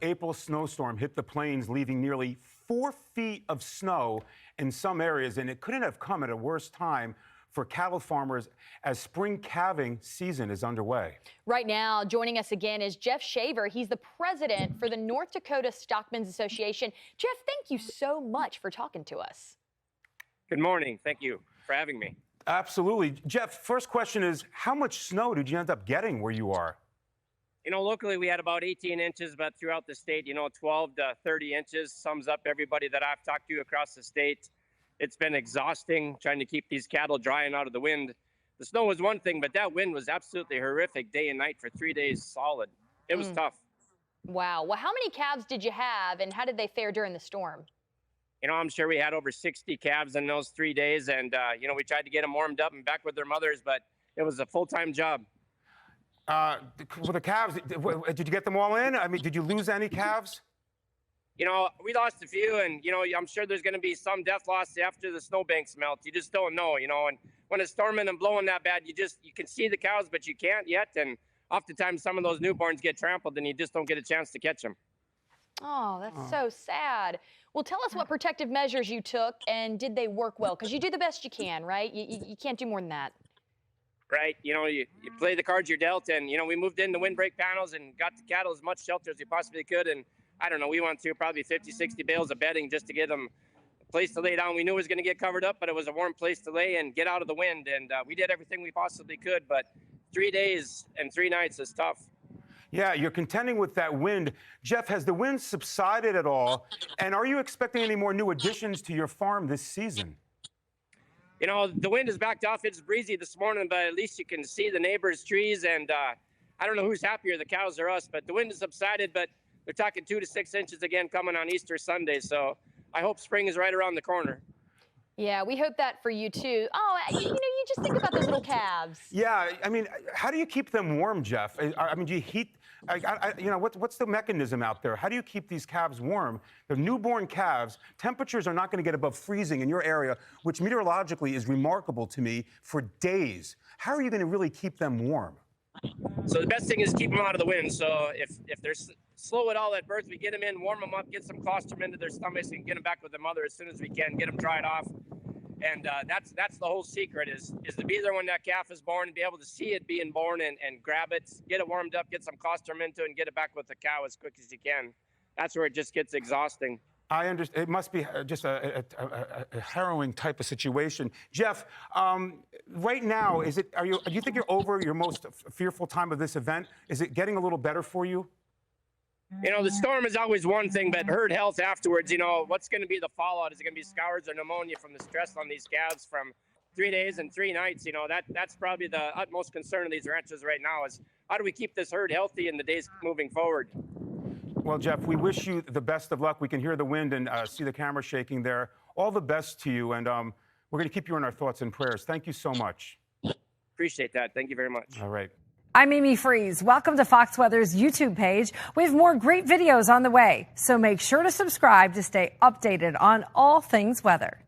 April snowstorm hit the plains, leaving nearly 4 feet of snow in some areas, and it couldn't have come at a worse time for cattle farmers as spring calving season is underway. Right now, joining us again is Jeff Schafer. He's the president for the North Dakota Stockmen's Association. Jeff, thank you so much for talking to us. Good morning. Thank you for having me. Absolutely. Jeff, first question is, how much snow did you end up getting where you are? You know, locally we had about 18 inches, but throughout the state, 12 to 30 inches sums up everybody that I've talked to across the state. It's been exhausting trying to keep these cattle dry and out of the wind. The snow was one thing, but that wind was absolutely horrific day and night for 3 days solid. It was tough. Wow. Well, how many calves did you have, and how did they fare during the storm? I'm sure we had over 60 calves in those 3 days, and, we tried to get them warmed up and back with their mothers, but it was a full-time job. With the calves, did you get them all in? I mean, did you lose any calves? We lost a few, and, I'm sure there's going to be some death loss after the snowbanks melt. You just don't know, and when it's storming and blowing that bad, you can see the cows, but you can't yet. And oftentimes some of those newborns get trampled and you just don't get a chance to catch them. Oh, that's so sad. Well, tell us what protective measures you took, and did they work well? Because you do the best you can, right? You can't do more than that. Right. You play the cards you're dealt, and, we moved in the windbreak panels and got the cattle as much shelter as we possibly could. And I don't know, we went through probably 50, 60 bales of bedding just to get them a place to lay down. We knew it was going to get covered up, but it was a warm place to lay and get out of the wind. And we did everything we possibly could, but 3 days and 3 nights is tough. Yeah, you're contending with that wind. Jeff, has the wind subsided at all? And are you expecting any more new additions to your farm this season? The wind is backed off. It's breezy this morning, but at least you can see the neighbors' trees. And I don't know who's happier, the cows or us, but the wind has subsided. But they're talking 2 to 6 inches again coming on Easter Sunday. So I hope spring is right around the corner. Yeah, we hope that for you too. Oh, you just think about those little calves. Yeah, I mean, how do you keep them warm, Jeff? I mean, do you heat? What's the mechanism out there? How do you keep these calves warm? They're newborn calves. Temperatures are not going to get above freezing in your area, which meteorologically is remarkable to me, for days. How are you going to really keep them warm? So the best thing is keep them out of the wind. So if they're slow at all at birth, we get them in, warm them up, get some colostrum into their stomachs, and get them back with their mother as soon as we can, get them dried off. And that's the whole secret is to be there when that calf is born and be able to see it being born and grab it, get it warmed up, get some colostrum into it, and get it back with the cow as quick as you can. That's where it just gets exhausting. I understand. It must be just a harrowing type of situation. Jeff, right now, do you think you're over your most fearful time of this event? Is it getting a little better for you? The storm is always one thing, but herd health afterwards, what's going to be the fallout? Is it going to be scours or pneumonia from the stress on these calves from 3 days and 3 nights? That's probably the utmost concern of these ranchers right now is how do we keep this herd healthy in the days moving forward? Well, Jeff, we wish you the best of luck. We can hear the wind and see the camera shaking there. All the best to you, and we're going to keep you in our thoughts and prayers. Thank you so much. Appreciate that. Thank you very much. All right. I'm Amy Freeze. Welcome to Fox Weather's YouTube page. We have more great videos on the way, so make sure to subscribe to stay updated on all things weather.